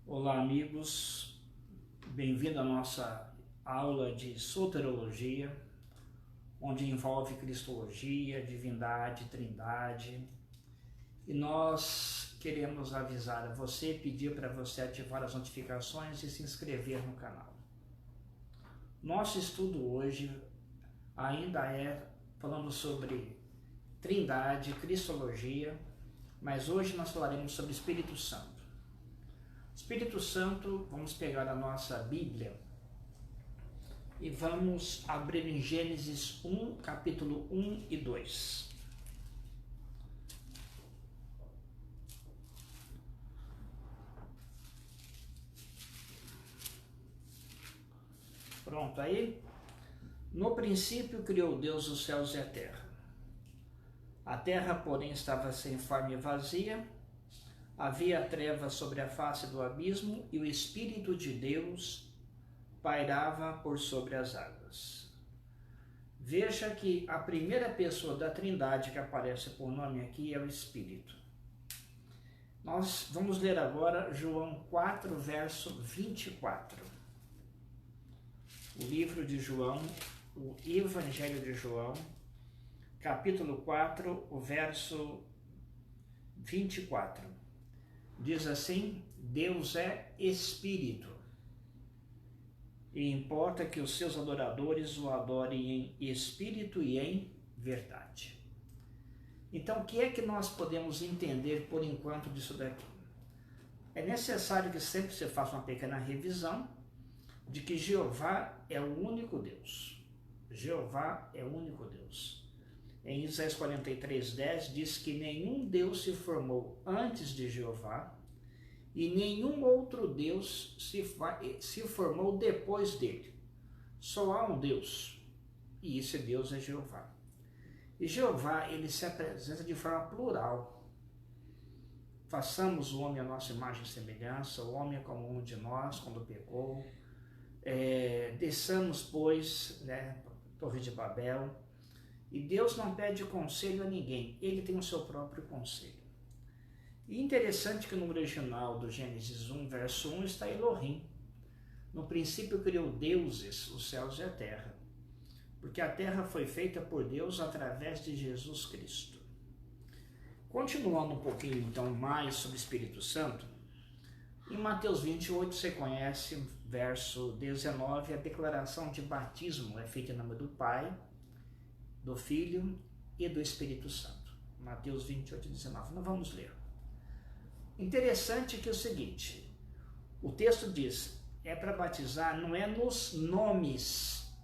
Olá, amigos, bem-vindo à nossa aula de soteriologia, onde envolve cristologia, divindade, trindade. E nós queremos avisar a você, pedir para você ativar as notificações e se inscrever no canal. Nosso estudo hoje ainda é falando sobre trindade, cristologia, mas hoje nós falaremos sobre Espírito Santo. Espírito Santo, vamos pegar a nossa Bíblia e vamos abrir em Gênesis 1, capítulo 1 e 2. Pronto, aí? No princípio criou Deus os céus e a terra. A terra, porém, estava sem forma e vazia. Havia trevas sobre a face do abismo e o Espírito de Deus pairava por sobre as águas. Veja que a primeira pessoa da Trindade que aparece por nome aqui é o Espírito. Nós vamos ler agora João 4, verso 24. O livro de João, o Evangelho de João, capítulo 4, o verso 24. Diz assim: Deus é Espírito, e importa que os seus adoradores o adorem em espírito e em verdade. Então, o que é que nós podemos entender por enquanto disso daqui? É necessário que sempre se faça uma pequena revisão de que Jeová é o único Deus. Jeová é o único Deus. Em Isaías 43:10 diz que nenhum Deus se formou antes de Jeová e nenhum outro Deus se formou depois dele. Só há um Deus, e esse Deus é Jeová. E Jeová, ele se apresenta de forma plural. Façamos o homem à nossa imagem e semelhança, o homem é como um de nós quando pecou. Desçamos, pois, Torre de Babel. E Deus não pede conselho a ninguém, ele tem o seu próprio conselho. E interessante que no original do Gênesis 1, verso 1, está Elohim. No princípio criou deuses, os céus e a terra, porque a terra foi feita por Deus através de Jesus Cristo. Continuando um pouquinho então mais sobre o Espírito Santo, em Mateus 28 você conhece, verso 19, a declaração de batismo é feita em nome do Pai, do Filho e do Espírito Santo. Mateus 28, 19. Nós vamos ler. Interessante que é o seguinte, o texto diz, é para batizar, não é nos nomes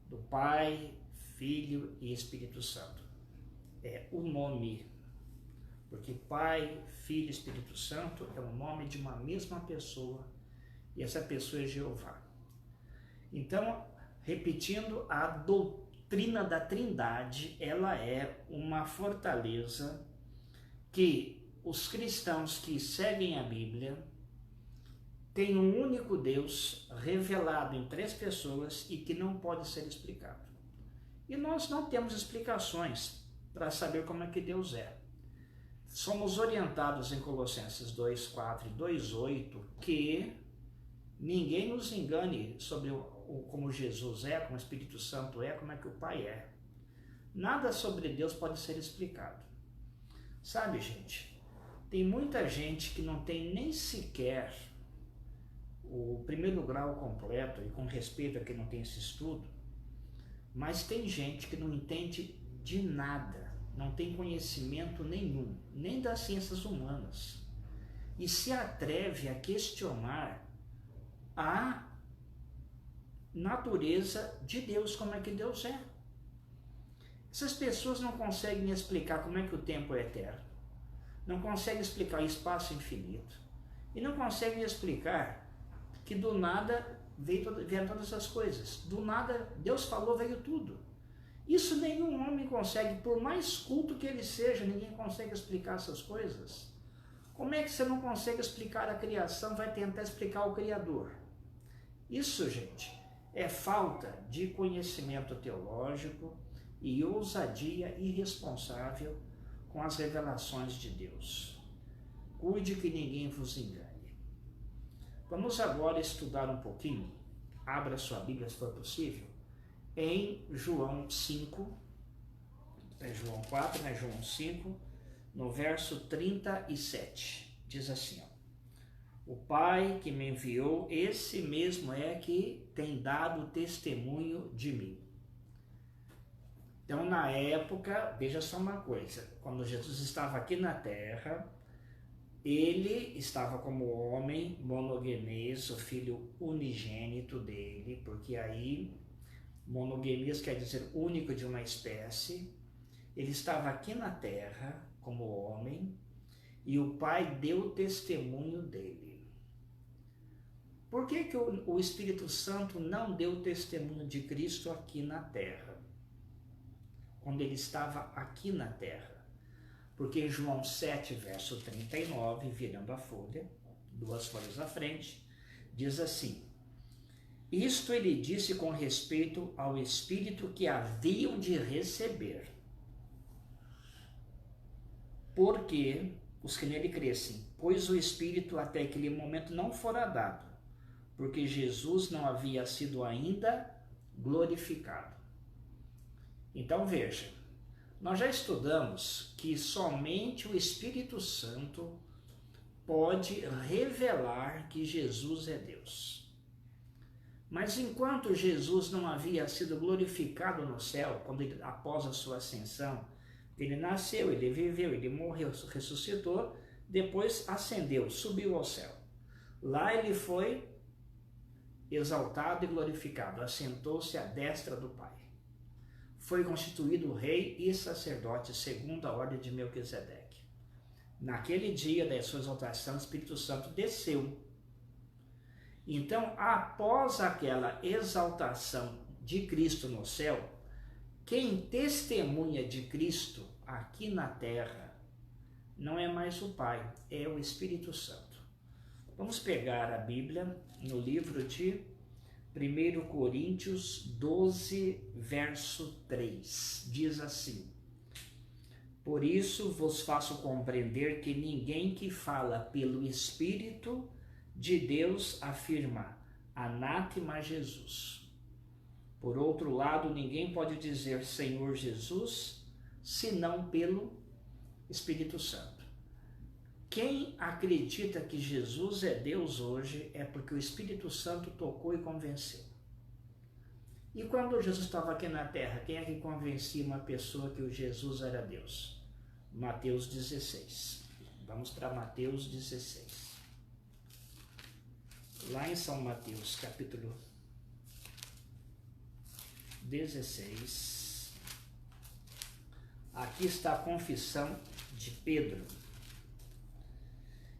do Pai, Filho e Espírito Santo. É o nome, porque Pai, Filho e Espírito Santo é o nome de uma mesma pessoa, e essa pessoa é Jeová. Então, repetindo, a doutrina da Trindade, ela é uma fortaleza que os cristãos que seguem a Bíblia têm um único Deus revelado em três pessoas e que não pode ser explicado. E nós não temos explicações para saber como é que Deus é. Somos orientados em Colossenses 2:4 e 2:8 que ninguém nos engane sobre como Jesus é, como o Espírito Santo é, como é que o Pai é. Nada sobre Deus pode ser explicado. Sabe, gente, tem muita gente que não tem nem sequer o primeiro grau completo, e com respeito a quem não tem esse estudo, mas tem gente que não entende de nada, não tem conhecimento nenhum, nem das ciências humanas, e se atreve a questionar a natureza de Deus, como é que Deus é. Essas pessoas não conseguem explicar como é que o tempo é eterno, não conseguem explicar o espaço infinito, e não conseguem explicar que do nada vieram todas essas coisas. Do nada, Deus falou, veio tudo. Isso nenhum homem consegue, por mais culto que ele seja, ninguém consegue explicar essas coisas. Como é que você não consegue explicar a criação, vai tentar explicar o Criador? Isso, gente, é falta de conhecimento teológico e ousadia irresponsável com as revelações de Deus. Cuide que ninguém vos engane. Vamos agora estudar um pouquinho, abra sua Bíblia se for possível, em João 5, João 4, João 5, no verso 37, diz assim, ó, o Pai que me enviou, esse mesmo é que tem dado testemunho de mim. Então, na época, veja só uma coisa, quando Jesus estava aqui na terra, ele estava como homem monogenes, o filho unigênito dele, porque aí, monogenes quer dizer único de uma espécie. Ele estava aqui na terra como homem e o Pai deu testemunho dele. Por que o Espírito Santo não deu testemunho de Cristo aqui na terra? Quando ele estava aqui na terra? Porque em João 7, verso 39, virando a folha, 2 folhas à frente, diz assim, isto ele disse com respeito ao Espírito que haviam de receber, porque os que nele crescem, pois o Espírito até aquele momento não fora dado, porque Jesus não havia sido ainda glorificado. Então veja, nós já estudamos que somente o Espírito Santo pode revelar que Jesus é Deus. Mas enquanto Jesus não havia sido glorificado no céu, após a sua ascensão, ele nasceu, ele viveu, ele morreu, ressuscitou, depois ascendeu, subiu ao céu. Lá ele foi exaltado e glorificado, assentou-se à destra do Pai. Foi constituído rei e sacerdote segundo a ordem de Melquisedeque. Naquele dia da sua exaltação, o Espírito Santo desceu. Então, após aquela exaltação de Cristo no céu, quem testemunha de Cristo aqui na terra não é mais o Pai, é o Espírito Santo. Vamos pegar a Bíblia no livro de 1 Coríntios 12, verso 3, diz assim, por isso vos faço compreender que ninguém que fala pelo Espírito de Deus afirma, anátema Jesus. Por outro lado, ninguém pode dizer Senhor Jesus, senão pelo Espírito Santo. Quem acredita que Jesus é Deus hoje é porque o Espírito Santo tocou e convenceu. E quando Jesus estava aqui na terra, quem é que convencia uma pessoa que o Jesus era Deus? Mateus 16. Vamos para Mateus 16. Lá em São Mateus, capítulo 16, aqui está a confissão de Pedro.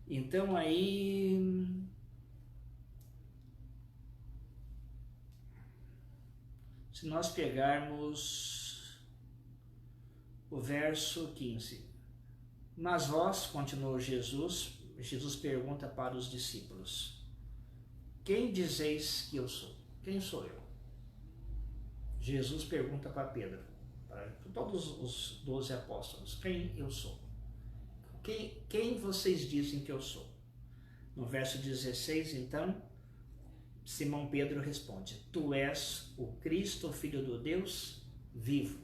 Então aí, se nós pegarmos o verso 15, mas vós, continuou Jesus pergunta para os discípulos, quem dizeis que eu sou? Quem sou eu? Jesus pergunta para Pedro, para todos os 12 apóstolos, quem eu sou? Quem vocês dizem que eu sou? No verso 16, então, Simão Pedro responde, tu és o Cristo, filho do Deus vivo.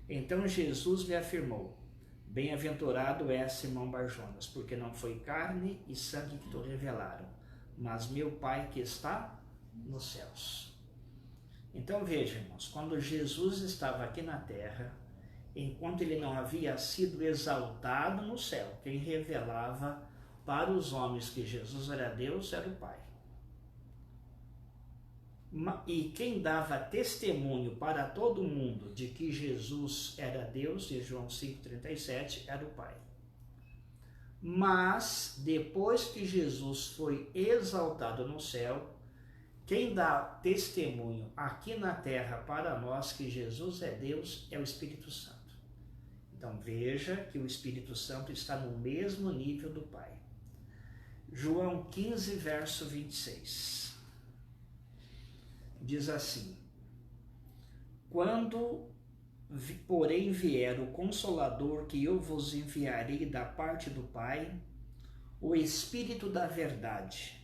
Então Jesus lhe afirmou, bem-aventurado és Simão Barjonas, porque não foi carne e sangue que te revelaram, mas meu Pai que está nos céus. Então veja, irmãos, quando Jesus estava aqui na terra, enquanto ele não havia sido exaltado no céu, quem revelava para os homens que Jesus era Deus era o Pai. E quem dava testemunho para todo mundo de que Jesus era Deus, em João 5,37, era o Pai. Mas, depois que Jesus foi exaltado no céu, quem dá testemunho aqui na terra para nós que Jesus é Deus é o Espírito Santo. Então veja que o Espírito Santo está no mesmo nível do Pai. João 15, verso 26. Diz assim, quando, porém, vier o Consolador que eu vos enviarei da parte do Pai, o Espírito da verdade,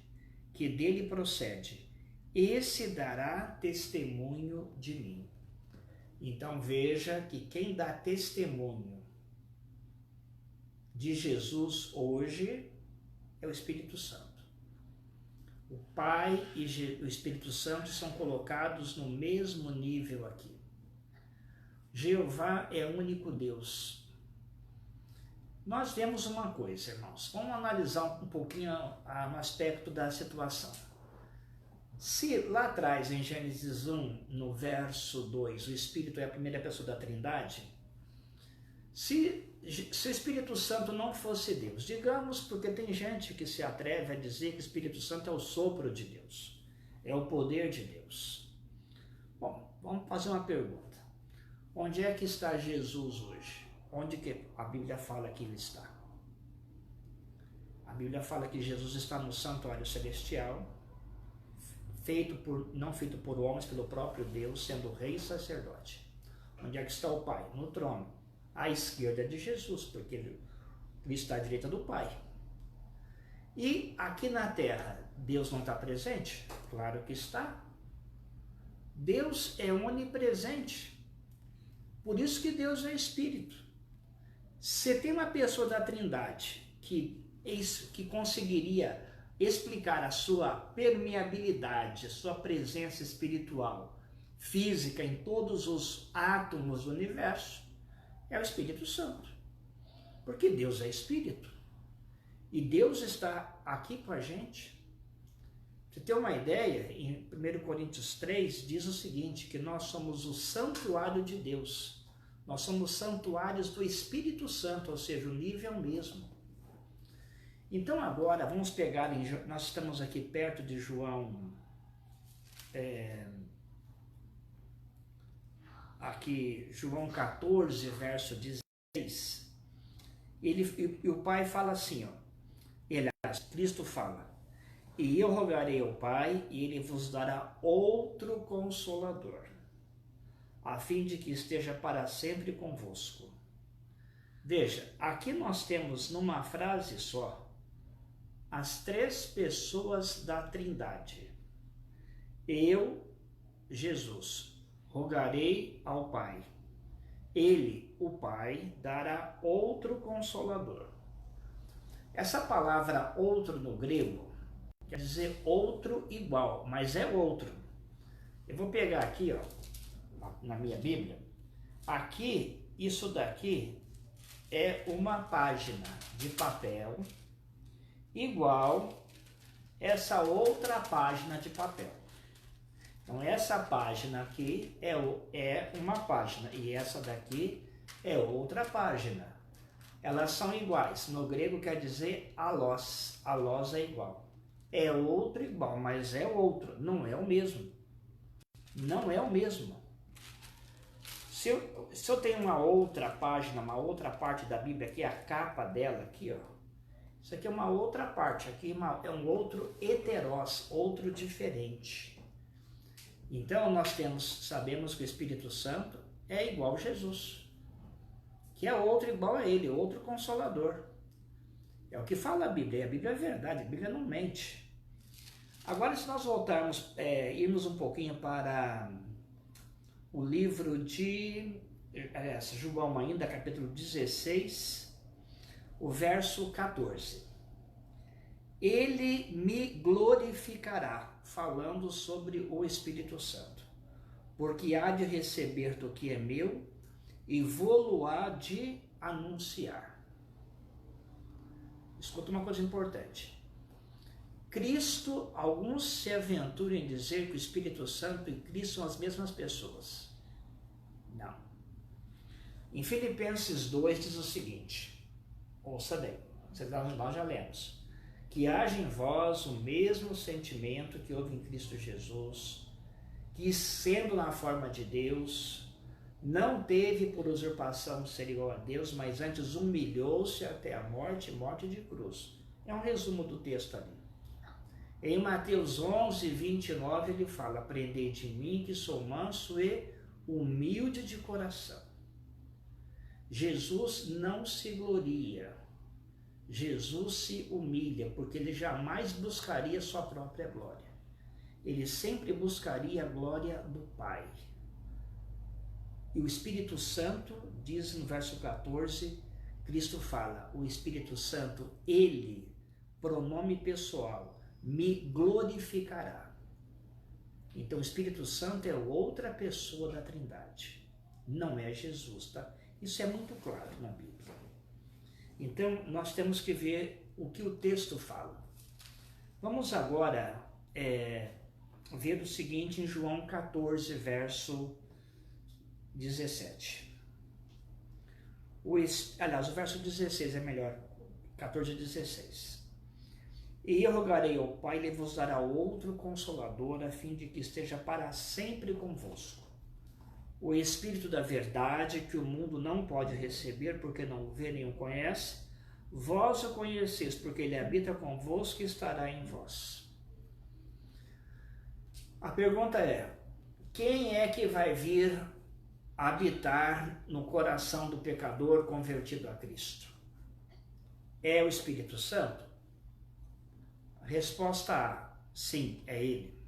que dele procede, esse dará testemunho de mim. Então veja que quem dá testemunho de Jesus hoje é o Espírito Santo. O Pai e o Espírito Santo são colocados no mesmo nível aqui. Jeová é o único Deus. Nós vemos uma coisa, irmãos. Vamos analisar um pouquinho no aspecto da situação. Se lá atrás, em Gênesis 1, no verso 2, o Espírito é a primeira pessoa da Trindade, se o Espírito Santo não fosse Deus, digamos, porque tem gente que se atreve a dizer que o Espírito Santo é o sopro de Deus, é o poder de Deus. Bom, vamos fazer uma pergunta. Onde é que está Jesus hoje? Onde que a Bíblia fala que ele está? A Bíblia fala que Jesus está no santuário celestial, não feito por homens, pelo próprio Deus, sendo rei e sacerdote. Onde é que está o Pai? No trono, à esquerda de Jesus, porque ele está à direita do Pai. E aqui na terra, Deus não está presente? Claro que está. Deus é onipresente. Por isso que Deus é Espírito. Se tem uma pessoa da Trindade que conseguiria explicar a sua permeabilidade, a sua presença espiritual, física em todos os átomos do universo, é o Espírito Santo. Porque Deus é Espírito. E Deus está aqui com a gente. Pra você ter uma ideia, em 1 Coríntios 3 diz o seguinte, que nós somos o santuário de Deus. Nós somos santuários do Espírito Santo, ou seja, o nível é o mesmo. Então agora vamos pegar, nós estamos aqui perto de João, João 14, verso 16, e o Pai fala assim, Cristo fala, e eu rogarei ao Pai, e ele vos dará outro Consolador, a fim de que esteja para sempre convosco. Veja, aqui nós temos numa frase só, as três pessoas da Trindade. Eu, Jesus, rogarei ao Pai. Ele, o Pai, dará outro Consolador. Essa palavra outro no grego quer dizer outro igual, mas é outro. Eu vou pegar aqui, na minha Bíblia. Aqui, isso daqui é uma página de papel igual essa outra página de papel. Então essa página aqui é uma página e essa daqui é outra página. Elas são iguais. No grego quer dizer alós. Alós é igual. É outro igual, mas é outro. Não é o mesmo. Não é o mesmo. Se eu tenho uma outra página, uma outra parte da Bíblia aqui, a capa dela aqui, isso aqui é uma outra parte, aqui é um outro heterós, outro diferente. Então nós sabemos que o Espírito Santo é igual a Jesus, que é outro igual a ele, outro Consolador. É o que fala a Bíblia, e a Bíblia é verdade, a Bíblia não mente. Agora, se nós voltarmos, irmos um pouquinho para o livro de João ainda, capítulo 16, o verso 14. Ele me glorificará, falando sobre o Espírito Santo, porque há de receber do que é meu e vou-lo-á de anunciar. Escuta uma coisa importante. Cristo, alguns se aventuram em dizer que o Espírito Santo e Cristo são as mesmas pessoas. Não. Em Filipenses 2 diz o seguinte, ouça bem, nós já lemos, que haja em vós o mesmo sentimento que houve em Cristo Jesus, que sendo na forma de Deus, não teve por usurpação de ser igual a Deus, mas antes humilhou-se até a morte, morte de cruz. É um resumo do texto ali. Em Mateus 11, 29, ele fala, aprendei de mim que sou manso e humilde de coração. Jesus não se gloria Jesus se humilha, porque ele jamais buscaria sua própria glória. Ele sempre buscaria a glória do Pai. E o Espírito Santo, diz no verso 14, Cristo fala, o Espírito Santo, ele, pronome pessoal, me glorificará. Então o Espírito Santo é outra pessoa da Trindade, não é Jesus, tá? Isso é muito claro na Bíblia. Então nós temos que ver o que o texto fala. Vamos agora ver o seguinte em João 14, verso 17. O verso 16 é melhor, 14 e 16. E eu rogarei ao Pai, ele vos dará outro Consolador, a fim de que esteja para sempre convosco. O Espírito da verdade, que o mundo não pode receber, porque não o vê nem o conhece, vós o conheceis, porque ele habita convosco e estará em vós. A pergunta é, quem é que vai vir habitar no coração do pecador convertido a Cristo? É o Espírito Santo? Resposta A, sim, é ele.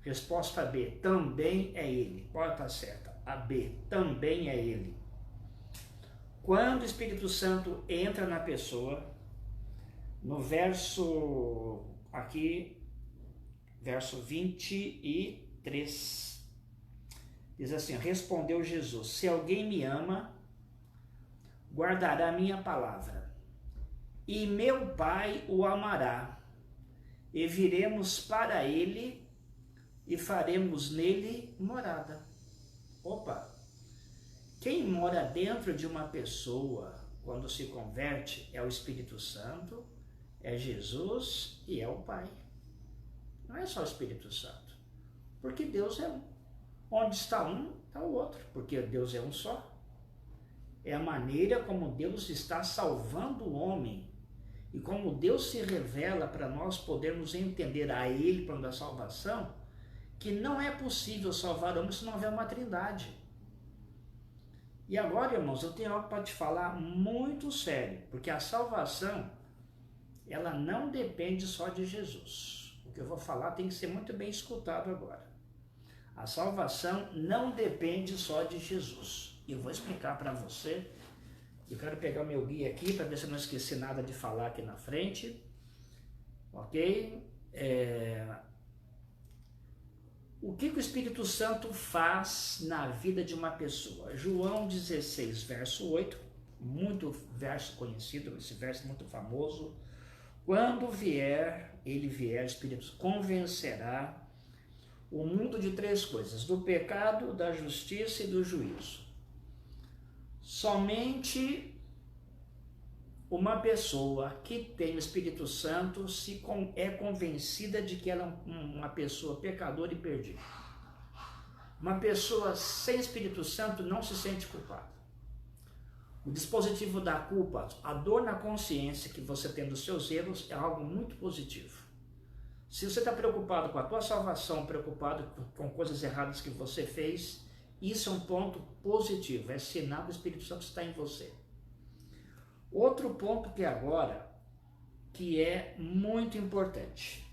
Resposta B, também é ele. Qual está certa? A B, também é ele. Quando o Espírito Santo entra na pessoa, no verso aqui, verso 23, diz assim, respondeu Jesus, se alguém me ama, guardará minha palavra, e meu Pai o amará, e viremos para ele, e faremos nele morada. Opa! Quem mora dentro de uma pessoa, quando se converte, é o Espírito Santo, é Jesus e é o Pai. Não é só o Espírito Santo, porque Deus é um. Onde está um, está o outro, porque Deus é um só. É a maneira como Deus está salvando o homem e como Deus se revela para nós podermos entender a Ele, plano da salvação, que não é possível salvar o homem se não houver uma trindade. E agora, irmãos, eu tenho algo para te falar muito sério, porque a salvação, ela não depende só de Jesus. O que eu vou falar tem que ser muito bem escutado agora. A salvação não depende só de Jesus. E eu vou explicar para você. Eu quero pegar o meu guia aqui para ver se eu não esqueci nada de falar aqui na frente. Ok? O que o Espírito Santo faz na vida de uma pessoa? João 16, verso 8, muito verso conhecido, esse verso muito famoso. Quando ele vier, o Espírito convencerá o mundo de três coisas, do pecado, da justiça e do juízo. Somente uma pessoa que tem o Espírito Santo é convencida de que ela é uma pessoa pecadora e perdida. Uma pessoa sem Espírito Santo não se sente culpada. O dispositivo da culpa, a dor na consciência que você tem dos seus erros é algo muito positivo. Se você está preocupado com a tua salvação, preocupado com coisas erradas que você fez, isso é um ponto positivo, é sinal que o Espírito Santo está em você. Outro ponto que é muito importante.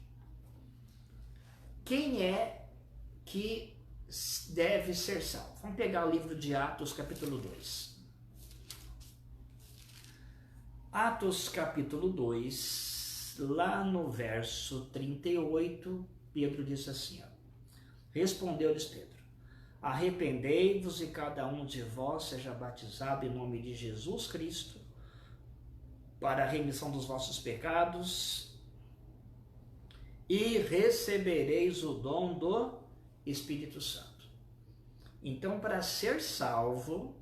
Quem é que deve ser salvo? Vamos pegar o livro de Atos, capítulo 2. Atos, capítulo 2. Lá no verso 38, Pedro disse assim, respondeu-lhes Pedro, arrependei-vos e cada um de vós seja batizado em nome de Jesus Cristo para a remissão dos vossos pecados e recebereis o dom do Espírito Santo. Então, para ser salvo,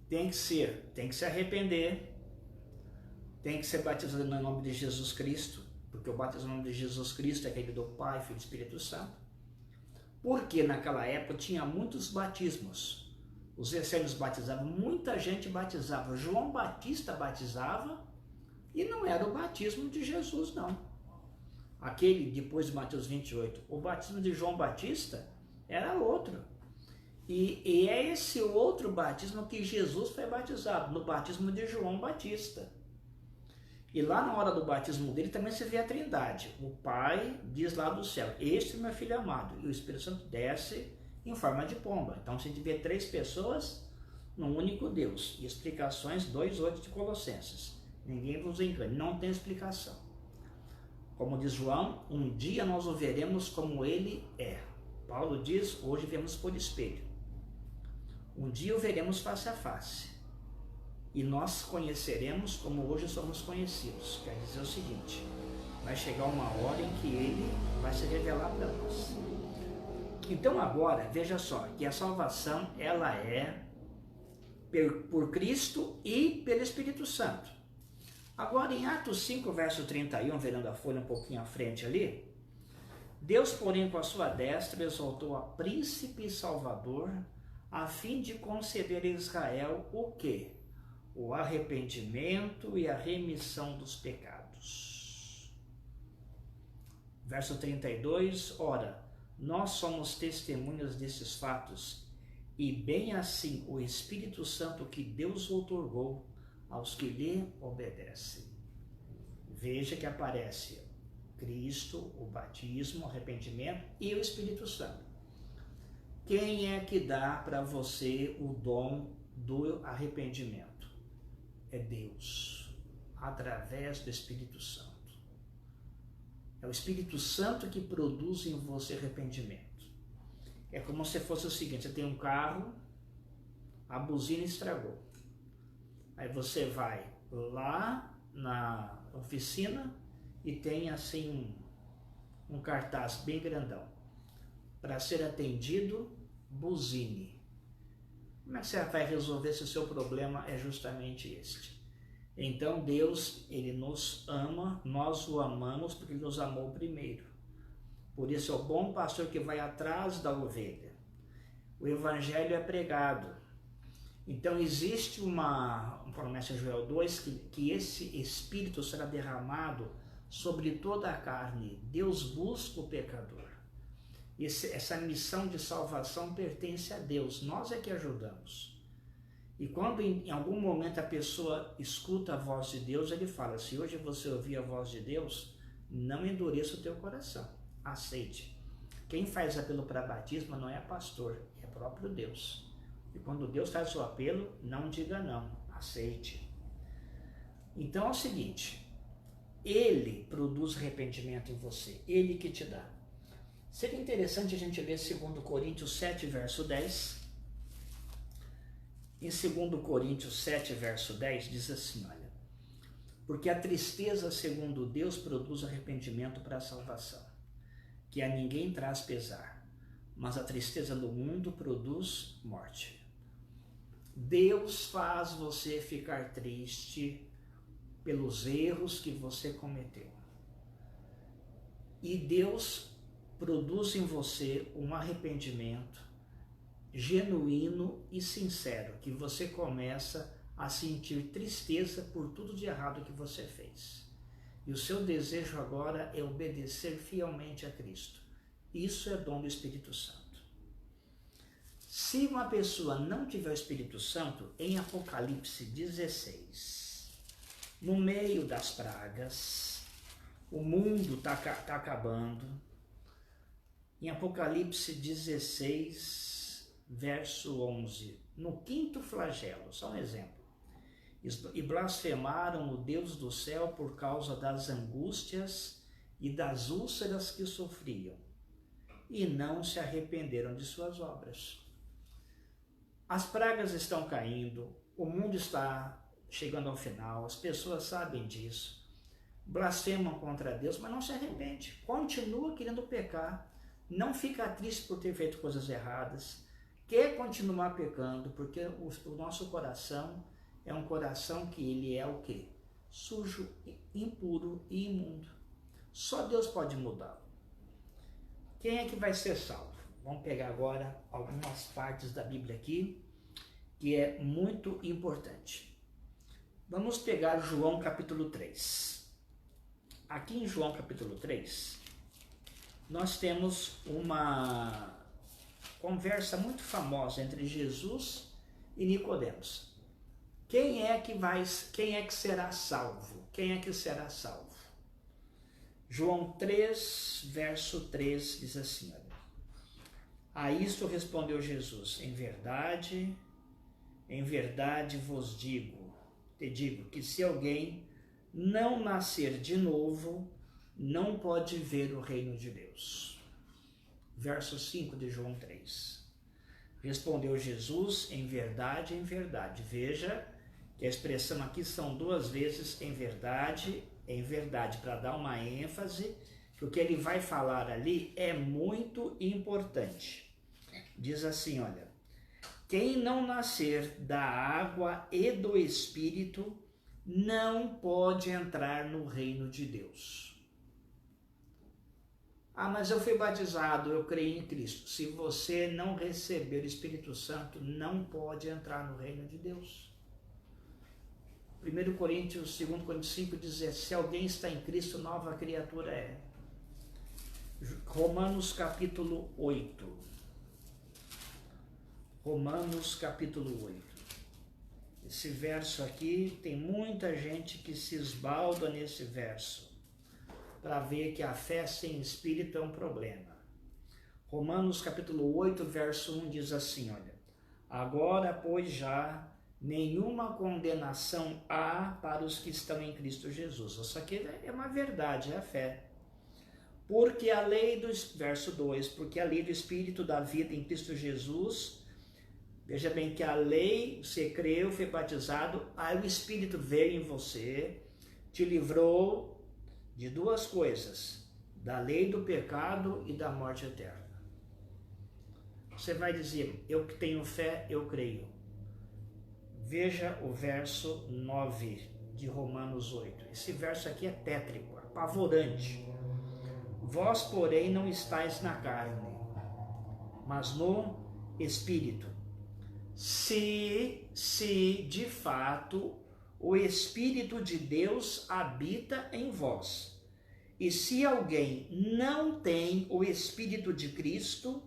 tem que se arrepender, tem que ser batizado no nome de Jesus Cristo, porque o batismo no nome de Jesus Cristo é aquele do Pai, Filho e Espírito Santo. Porque naquela época tinha muitos batismos. Os essênios batizavam, muita gente batizava. João Batista batizava e não era o batismo de Jesus, não. Aquele depois de Mateus 28, o batismo de João Batista era outro. E é esse outro batismo que Jesus foi batizado, no batismo de João Batista. E lá na hora do batismo dele também se vê a Trindade. O Pai diz lá do céu: este é meu Filho amado. E o Espírito Santo desce em forma de pomba. Então se vê 3 pessoas num único Deus. E explicações 2:8 de Colossenses. Ninguém vos engane, não tem explicação. Como diz João, um dia nós o veremos como ele é. Paulo diz, hoje vemos por espelho. Um dia o veremos face a face. E nós conheceremos como hoje somos conhecidos. Quer dizer o seguinte, vai chegar uma hora em que ele vai se revelar para nós. Então agora, veja só, que a salvação ela é por Cristo e pelo Espírito Santo. Agora em Atos 5, verso 31, virando a folha um pouquinho à frente ali, Deus, porém, com a sua destra, exaltou a príncipe e salvador, a fim de conceder a Israel o quê? O arrependimento e a remissão dos pecados. Verso 32, ora, nós somos testemunhas desses fatos, e bem assim o Espírito Santo que Deus outorgou aos que lhe obedecem. Veja que aparece Cristo, o batismo, o arrependimento e o Espírito Santo. Quem é que dá para você o dom do arrependimento? É Deus, através do Espírito Santo. É o Espírito Santo que produz em você arrependimento. É como se fosse o seguinte, você tem um carro, a buzina estragou. Aí você vai lá na oficina e tem assim um cartaz bem grandão. Para ser atendido, buzine. Como é que você vai resolver se o seu problema é justamente este? Então Deus, Ele nos ama, nós o amamos porque Ele nos amou primeiro. Por isso é o bom pastor que vai atrás da ovelha. O evangelho é pregado. Então existe uma promessa em Joel 2 que esse Espírito será derramado sobre toda a carne. Deus busca o pecador. Essa missão de salvação pertence a Deus, nós é que ajudamos. E quando em algum momento a pessoa escuta a voz de Deus, ele fala, se hoje você ouvir a voz de Deus, não endureça o teu coração, aceite. Quem faz apelo para batismo não é pastor, é próprio Deus. E quando Deus faz o apelo, não diga não, aceite. Então é o seguinte, Ele produz arrependimento em você, Ele que te dá. Seria interessante a gente ler 2 Coríntios 7, verso 10. Em 2 Coríntios 7, verso 10, diz assim, olha, porque a tristeza, segundo Deus, produz arrependimento para a salvação, que a ninguém traz pesar, mas a tristeza do mundo produz morte. Deus faz você ficar triste pelos erros que você cometeu. E Deus produz em você um arrependimento genuíno e sincero, que você começa a sentir tristeza por tudo de errado que você fez. E o seu desejo agora é obedecer fielmente a Cristo. Isso é dom do Espírito Santo. Se uma pessoa não tiver o Espírito Santo, em Apocalipse 16, no meio das pragas, o mundo está acabando. Em Apocalipse 16, verso 11, no 5º flagelo, só um exemplo. E blasfemaram o Deus do céu por causa das angústias e das úlceras que sofriam, e não se arrependeram de suas obras. As pragas estão caindo, o mundo está chegando ao final, as pessoas sabem disso, blasfemam contra Deus, mas não se arrepende, continua querendo pecar, não fica triste por ter feito coisas erradas, quer continuar pecando, porque o nosso coração é um coração que ele é o quê? Sujo, impuro e imundo. Só Deus pode mudá-lo. Quem é que vai ser salvo? Vamos pegar agora algumas partes da Bíblia aqui, que é muito importante. Vamos pegar João capítulo 3. Aqui em João capítulo 3, nós temos uma conversa muito famosa entre Jesus e Nicodemos. quem é que será salvo? Quem é que será salvo? João 3, verso 3 diz assim, olha. A isto respondeu Jesus, em verdade vos te digo que se alguém não nascer de novo, não pode ver o reino de Deus. Verso 5 de João 3. Respondeu Jesus, em verdade, veja que a expressão aqui são duas vezes em verdade, para dar uma ênfase, que o que ele vai falar ali é muito importante. Diz assim, olha, quem não nascer da água e do Espírito não pode entrar no reino de Deus. Ah, mas eu fui batizado, eu creio em Cristo. Se você não receber o Espírito Santo, não pode entrar no reino de Deus. 1 Coríntios, 2 Coríntios 5 diz, se alguém está em Cristo, nova criatura é. Romanos capítulo 8. Romanos capítulo 8. Esse verso aqui, tem muita gente que se esbalda nesse verso, para ver que a fé sem Espírito é um problema. Romanos capítulo 8, verso 1 diz assim, olha, agora, pois já, nenhuma condenação há para os que estão em Cristo Jesus. Isso aqui é uma verdade, é a fé. Porque a lei do, verso 2, porque a lei do Espírito da vida em Cristo Jesus, veja bem que a lei, você creu, foi batizado, aí o Espírito veio em você, te livrou de duas coisas, da lei do pecado e da morte eterna. Você vai dizer, eu que tenho fé, eu creio. Veja o verso 9 de Romanos 8. Esse verso aqui é tétrico, apavorante. Vós, porém, não estáis na carne, mas no Espírito. Se de fato o Espírito de Deus habita em vós. E se alguém não tem o Espírito de Cristo,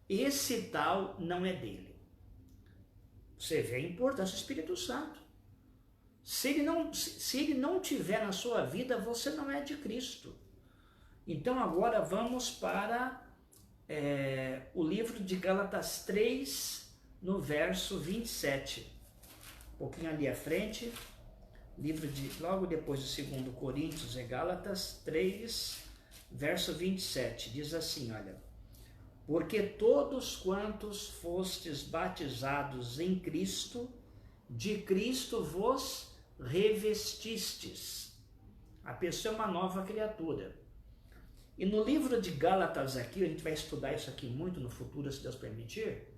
esse tal não é dele. Você vê a importância do Espírito Santo. Se ele não tiver na sua vida, você não é de Cristo. Então agora vamos para o livro de Gálatas 3, no verso 27. Um pouquinho ali à frente, logo depois de 2 Coríntios, Gálatas 3, verso 27, diz assim, olha, porque todos quantos fostes batizados em Cristo, de Cristo vos revestistes. A pessoa é uma nova criatura. E no livro de Gálatas aqui, a gente vai estudar isso aqui muito no futuro, se Deus permitir,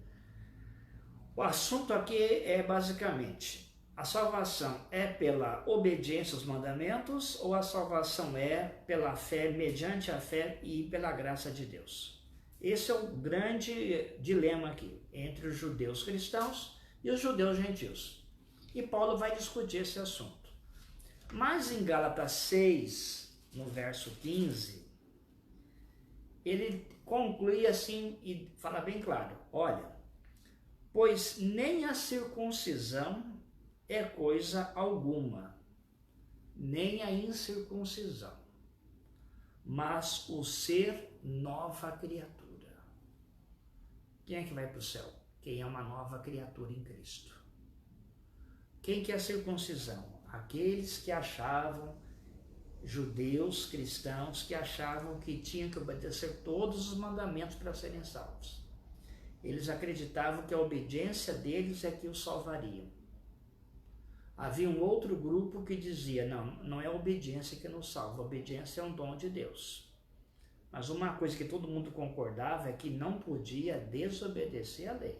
o assunto aqui é basicamente, a salvação é pela obediência aos mandamentos ou a salvação é pela fé, mediante a fé e pela graça de Deus? Esse é o grande dilema aqui, entre os judeus cristãos e os judeus gentios. E Paulo vai discutir esse assunto. Mas em Gálatas 6, no verso 15, ele conclui assim e fala bem claro, olha, pois nem a circuncisão é coisa alguma, nem a incircuncisão, mas o ser nova criatura. Quem é que vai para o céu? Quem é uma nova criatura em Cristo. Quem que é a circuncisão? Aqueles que achavam, judeus, cristãos, que achavam que tinham que obedecer todos os mandamentos para serem salvos. Eles acreditavam que a obediência deles é que os salvaria. Havia um outro grupo que dizia, não é a obediência que nos salva, a obediência é um dom de Deus. Mas uma coisa que todo mundo concordava é que não podia desobedecer a lei.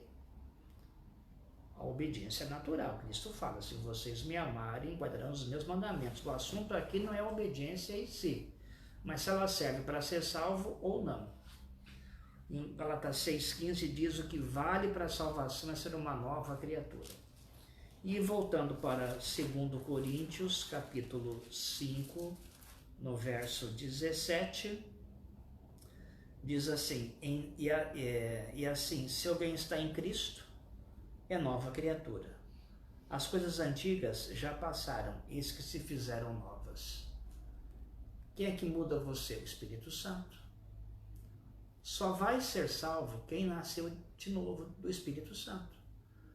A obediência é natural. Cristo fala, se vocês me amarem, guardarão os meus mandamentos. O assunto aqui não é a obediência em si, mas se ela serve para ser salvo ou não. Em Gálatas 6,15 diz o que vale para a salvação é ser uma nova criatura. E voltando para 2 Coríntios, capítulo 5, no verso 17, diz assim, e assim, se alguém está em Cristo, é nova criatura. As coisas antigas já passaram, eis que se fizeram novas. Quem é que muda você? O Espírito Santo. Só vai ser salvo quem nasceu de novo do Espírito Santo.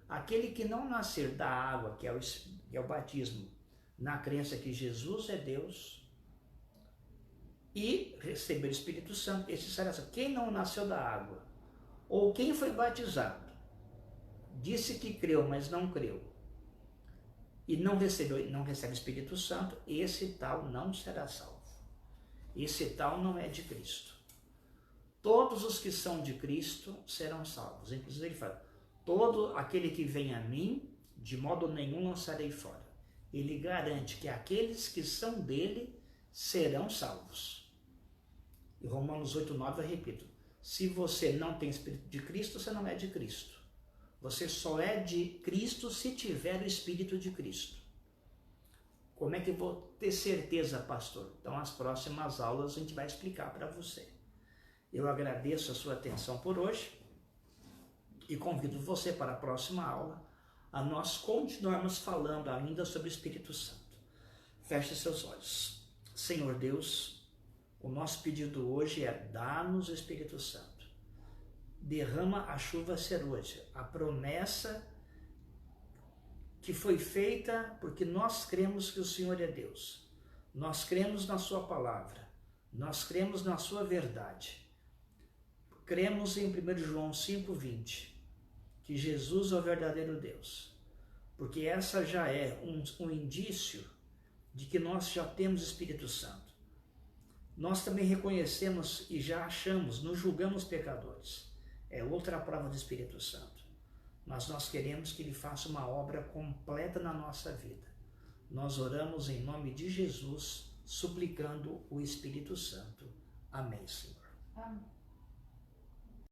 Aquele que não nascer da água, que é o batismo, na crença que Jesus é Deus, e receber o Espírito Santo, esse será salvo. Quem não nasceu da água, ou quem foi batizado, disse que creu, mas não creu, e não recebe o Espírito Santo, esse tal não será salvo. Esse tal não é de Cristo. Todos os que são de Cristo serão salvos. Inclusive ele fala, todo aquele que vem a mim, de modo nenhum lançarei fora. Ele garante que aqueles que são dele serão salvos. E Romanos 8:9 eu repito, se você não tem Espírito de Cristo, você não é de Cristo. Você só é de Cristo se tiver o Espírito de Cristo. Como é que eu vou ter certeza, pastor? Então, as próximas aulas a gente vai explicar para você. Eu agradeço a sua atenção por hoje e convido você para a próxima aula a nós continuarmos falando ainda sobre o Espírito Santo. Feche seus olhos. Senhor Deus, o nosso pedido hoje é dá-nos o Espírito Santo. Derrama a chuva serôdia, a promessa que foi feita porque nós cremos que o Senhor é Deus. Nós cremos na sua palavra. Nós cremos na sua verdade. Cremos em 1 João 5:20, que Jesus é o verdadeiro Deus. Porque essa já é um indício de que nós já temos Espírito Santo. Nós também reconhecemos e já achamos, nos julgamos pecadores. É outra prova do Espírito Santo. Mas nós queremos que ele faça uma obra completa na nossa vida. Nós oramos em nome de Jesus, suplicando o Espírito Santo. Amém, Senhor. Amém.